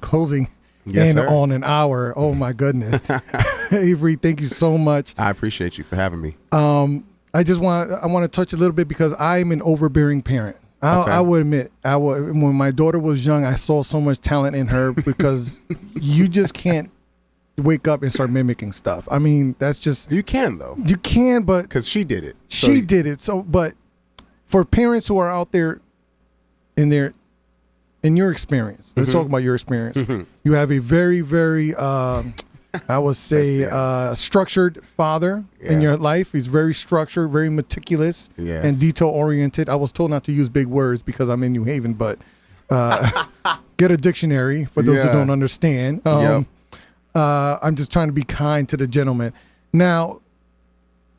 closing.
Yes, sir.
On an hour. Oh my goodness. Avery, thank you so much.
I appreciate you for having me.
I want to touch a little bit because I'm an overbearing parent. I would admit, when my daughter was young, I saw so much talent in her, because you just can't wake up and start mimicking stuff. I mean, that's just,
you can though.
You can, but
because she did it.
She did it. So, but for parents who are out there in your experience, let's talk about your experience. You have a very, very, I would say, structured father in your life. He's very structured, very meticulous, and detail-oriented. I was told not to use big words because I'm in New Haven, but get a dictionary for those who don't understand. I'm just trying to be kind to the gentleman. Now,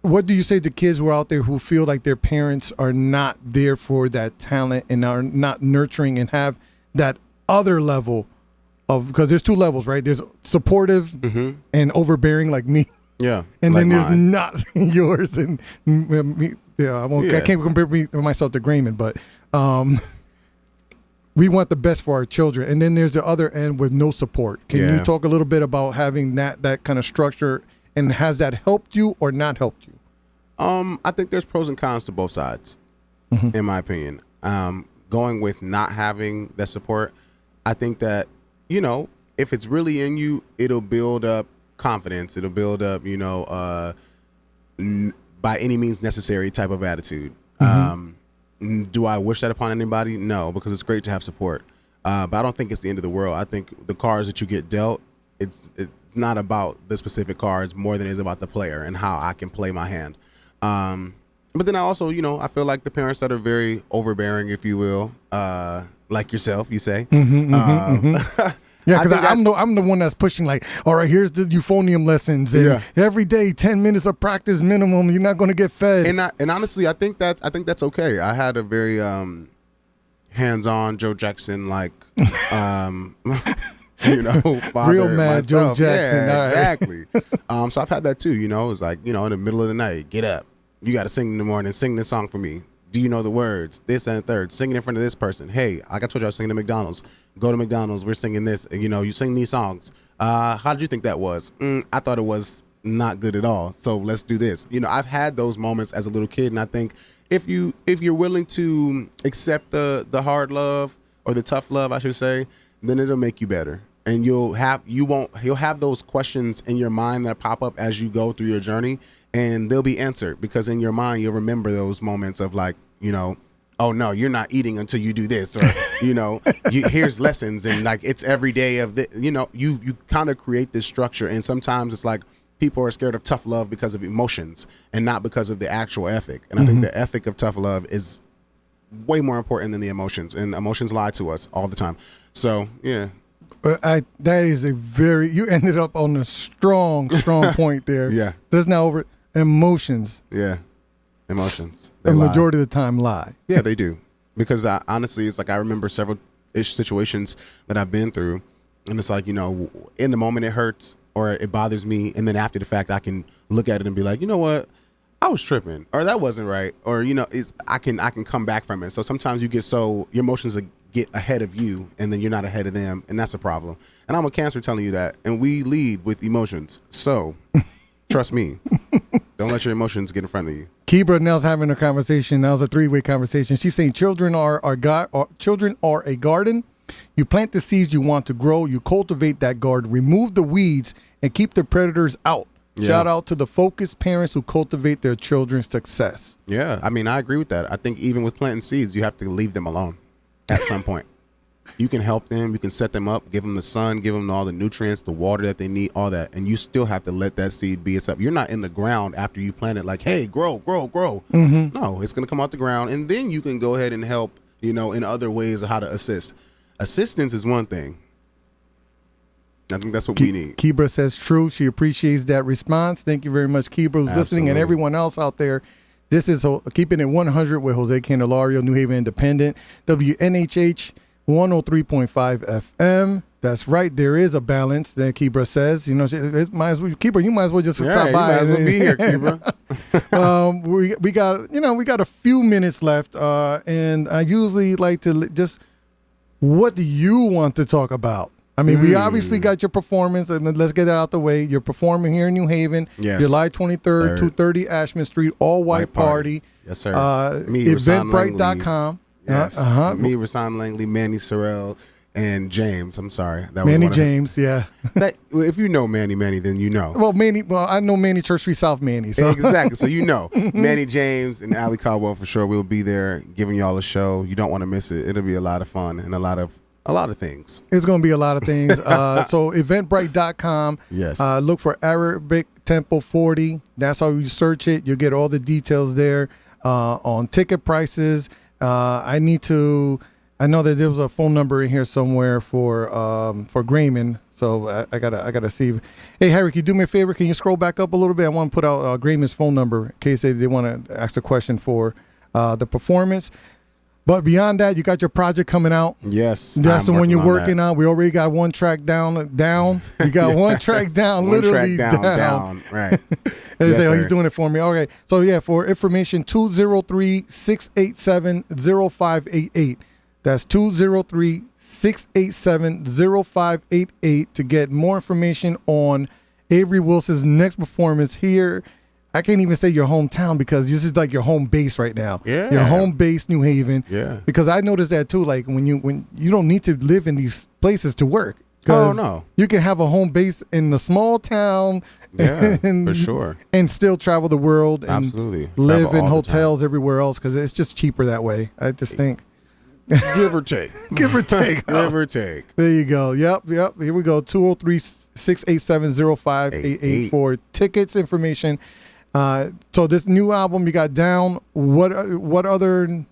what do you say to kids who are out there who feel like their parents are not there for that talent and are not nurturing and have that other level of, because there's two levels, right? There's supportive and overbearing, like me.
Yeah.
And
like
then there's
mine.
not yours. And me, I can't compare myself to Grayman, but we want the best for our children. And then there's the other end with no support. Can you talk a little bit about having that kind of structure, and has that helped you or not helped you?
I think there's pros and cons to both sides, in my opinion. Going with not having that support, I think that, if it's really in you, it'll build up confidence. It'll build up, by any means necessary type of attitude. Do I wish that upon anybody? No, because it's great to have support. But I don't think it's the end of the world. I think the cards that you get dealt, it's not about the specific cards more than it is about the player and how I can play my hand. But then I also, I feel like the parents that are very overbearing, if you will, like yourself, you say.
Yeah, because I'm the one that's pushing, like, all right, here's the euphonium lessons, and every day 10 minutes of practice minimum. You're not going to get fed.
And honestly, I think that's okay. I had a very hands-on Joe Jackson father
real mad
myself.
Joe Jackson.
Yeah, exactly. So I've had that too. It's like, in the middle of the night, get up. You got to sing in the morning. Sing this song for me. Do you know the words? This and the third. Sing it in front of this person. Hey, like I told you, I was singing at McDonald's. Go to McDonald's. We're singing this. And, you sing these songs. How did you think that was? I thought it was not good at all. So let's do this. I've had those moments as a little kid, and I think if you're willing to accept the hard love, or the tough love, I should say, then it'll make you better. And you'll have those questions in your mind that pop up as you go through your journey, and they'll be answered, because in your mind you'll remember those moments of like, oh no, you're not eating until you do this, or here's lessons, and like it's every day of the, you kind of create this structure. And sometimes it's like people are scared of tough love because of emotions and not because of the actual ethic. And I think the ethic of tough love is way more important than the emotions, and emotions lie to us all the time. So yeah.
That is you ended up on a strong point there.
Yeah.
That's now over emotions.
Yeah. Emotions.
The majority of the time lie.
Yeah, they do. Because honestly, it's like I remember several situations that I've been through, and it's like, in the moment it hurts or it bothers me, and then after the fact I can look at it and be like, you know what? I was tripping, or that wasn't right, or I can come back from it. So sometimes you get your emotions get ahead of you, and then you're not ahead of them, and that's a problem. And I'm a Cancer telling you that, and we lead with emotions. So trust me, don't let your emotions get in front of you.
Kibra and Nell's having a conversation. That was a three-way conversation. She's saying children are a garden. You plant the seeds you want to grow. You cultivate that garden. Remove the weeds and keep the predators out. Yeah. Shout out to the focused parents who cultivate their children's success.
Yeah, I mean, I agree with that. I think even with planting seeds, you have to leave them alone at some point. You can help them. You can set them up, give them the sun, give them all the nutrients, the water that they need, all that. And you still have to let that seed be itself. You're not in the ground after you plant it like, hey, grow, grow, grow. No, it's going to come out the ground. And then you can go ahead and help, in other ways of how to assist. Assistance is one thing. I think that's what we need.
Kibra says true. She appreciates that response. Thank you very much, Kibra, who's listening, and everyone else out there. This is Keeping It 100 with Jose Candelario, New Haven Independent, WNHH 103.5 FM. That's right. There is a balance that Kibra says. It might as well, Kibra, you might as well just stop by.
You might as well be here, Kibra.
we got a few minutes left, and I usually like to just, what do you want to talk about? I mean, we obviously got your performance, and let's get that out the way. You're performing here in New Haven, July 23rd, 230 Ashman Street, all-white party.
Yes, sir.
Eventbrite.com.
Yes. Me, Rasan Langley, Manny Sorrell, and James. I'm sorry. That
Manny
was
James, yeah.
If you know Manny, then you know.
Well, I know Manny, Church Street South Manny. So.
Exactly. So you know. Manny James and Ali Caldwell for sure. We'll be there giving y'all a show. You don't want to miss it. It'll be a lot of fun and a lot of things.
It's going to be a lot of things. So eventbrite.com.
Yes.
Look for Arabic Temple 40. That's how you search it. You'll get all the details there on ticket prices. I know that there was a phone number in here somewhere for Grayman. So I gotta see. Hey, Harry, can you do me a favor? Can you scroll back up a little bit? I want to put out Grayman's phone number in case they want to ask a question for the performance. But beyond that, you got your project coming out.
Yes.
That's the one you're working on. We already got one track down. You got one track down, literally down.
Right.
They say, he's doing it for me. Okay. So, yeah, for information, 203-687-0588. That's 203-687-0588 to get more information on Avery Wilson's next performance here. I can't even say your hometown because this is like your home base right now.
Yeah.
Your home base, New Haven.
Yeah.
Because I noticed that too. Like when you don't need to live in these places to work.
Oh no.
You can have a home base in a small town.
Yeah, for sure.
And still travel the world. And
absolutely.
Live in hotels everywhere else because it's just cheaper that way. I just think.
Give or take.
Give or take.
Give or take.
There you go. Yep. Here we go. 203-687-0588 for tickets information. So this new album you got down. What other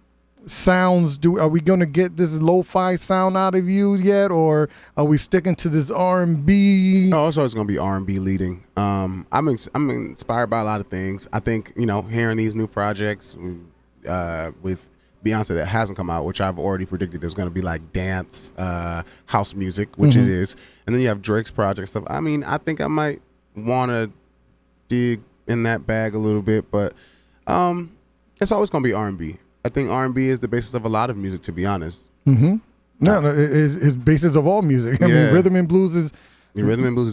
sounds are we gonna get this lo-fi sound out of you yet, or are we sticking to this R&B?
No, it's always gonna be R&B leading. I'm inspired by a lot of things. I think hearing these new projects with Beyonce that hasn't come out, which I've already predicted is gonna be like dance, house music, which it is, and then you have Drake's project stuff. I mean, I think I might wanna dig in that bag a little bit, but it's always gonna be R&B. I think R&B is the basis of a lot of music, to be honest.
No, it's basis of all music. I mean, rhythm and blues is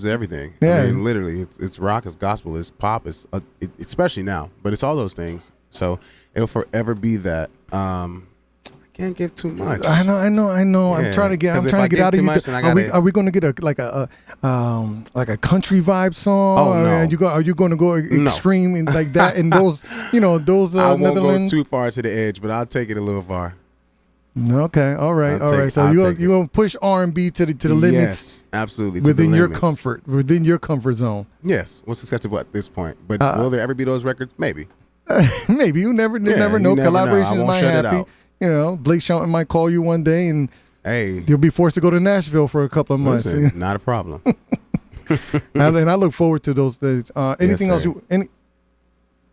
everything.
Yeah,
I mean, literally, it's rock, it's gospel, it's pop, it's especially now, but it's all those things. So it'll forever be that. I can't give too much.
I know. Yeah. I'm trying to get out of you. Are we going to get a country vibe song?
Oh no.
Are you going to go extreme and like that? And those
I won't
Netherlands?
go too far to the edge, but I'll take it a little far.
Okay, all right. So you're going to push R&B to the limits.
Yes, absolutely.
Within your comfort zone.
Yes, what's acceptable at this point? But will there ever be those records? Maybe.
Maybe you never know. Collaborations might happen. Blake Shelton might call you one day and you'll be forced to go to Nashville for a couple of months.
Listen, not a problem.
And I look forward to those days. Anything else?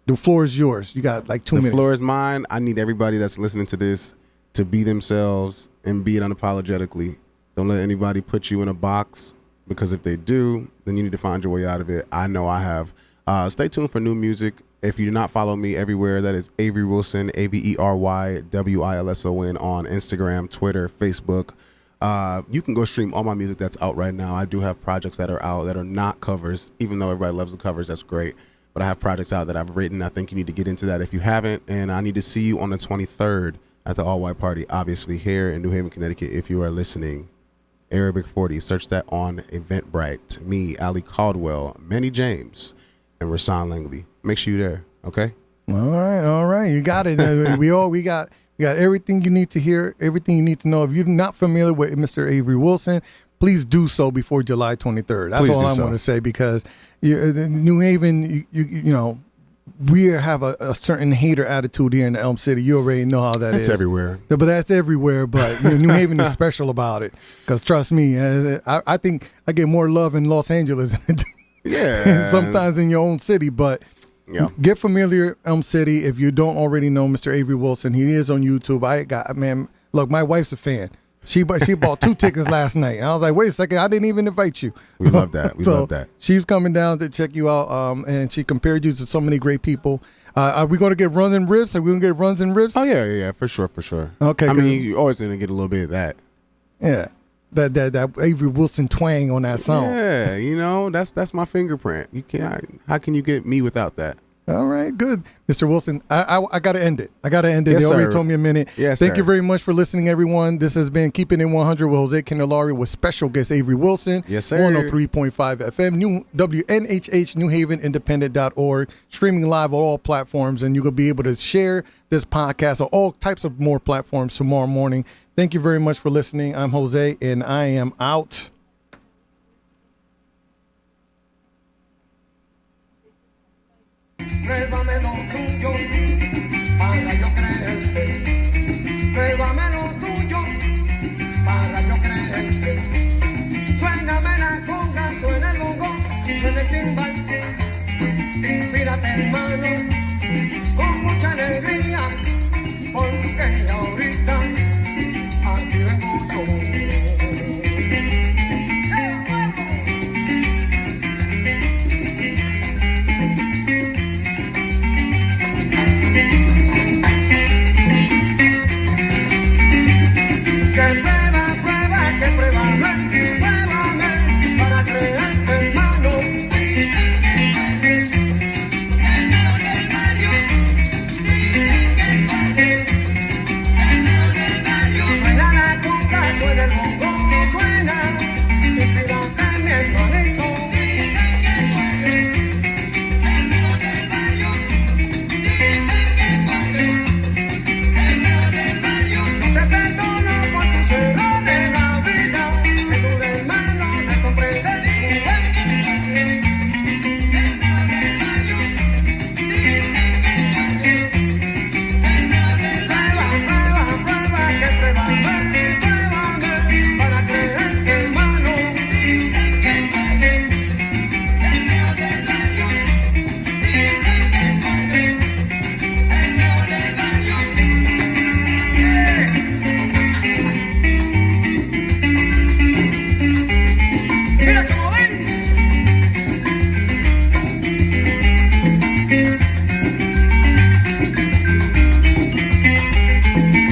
The floor is yours. You got like 2 minutes.
The floor is mine. I need everybody that's listening to this to be themselves and be it unapologetically. Don't let anybody put you in a box, because if they do, then you need to find your way out of it. I know I have. Stay tuned for new music. If you do not follow me everywhere, that is Avery Wilson, AveryWilson on Instagram, Twitter, Facebook. You can go stream all my music that's out right now. I do have projects that are out that are not covers, even though everybody loves the covers. That's great. But I have projects out that I've written. I think you need to get into that if you haven't. And I need to see you on the 23rd at the All White Party, obviously here in New Haven, Connecticut. If you are listening, Arabic 40, search that on Eventbrite. Me, Ali Caldwell, Manny James, and Rasan Langley. Make sure you're there, okay?
All right. You got it. we You got everything you need to hear, everything you need to know. If you're not familiar with Mr. Avery Wilson, please do so before July 23rd. That's
Please
all
do
I'm
so.
going to say, because New Haven, you know, we have a certain hater attitude here in the Elm City. You already know how that is.
It's everywhere.
But that's everywhere. But New Haven is special about it. Because trust me, I think I get more love in Los Angeles than
Yeah.
sometimes in your own city. But
Yeah.
get familiar, Elm City. If you don't already know Mr. Avery Wilson, he is on YouTube. Look, my wife's a fan. She bought 2 tickets last night. And I was like, wait a second, I didn't even invite you.
We love that. We love that.
She's coming down to check you out, and she compared you to so many great people. Are we going to get runs and riffs? Are we going to get runs and riffs?
Oh yeah, for sure.
Okay,
I
good.
mean, you're always gonna get a little bit of that.
Yeah. That Avery Wilson twang on that song.
Yeah, you know, that's my fingerprint. You can't. How can you get me without that?
All right, good. Mr. Wilson, I got to end it.
Yes,
They already
sir.
told me a minute.
Yes,
Thank
sir.
you very much for listening, everyone. This has been Keeping It 100 with Jose Candelario with special guest Avery Wilson.
Yes, sir.
103.5 FM, WNHH, NewHavenIndependent.org, streaming live on all platforms, and you will be able to share this podcast on all types of more platforms tomorrow morning. Thank you very much for listening. I'm Jose, and I am out.
Nueva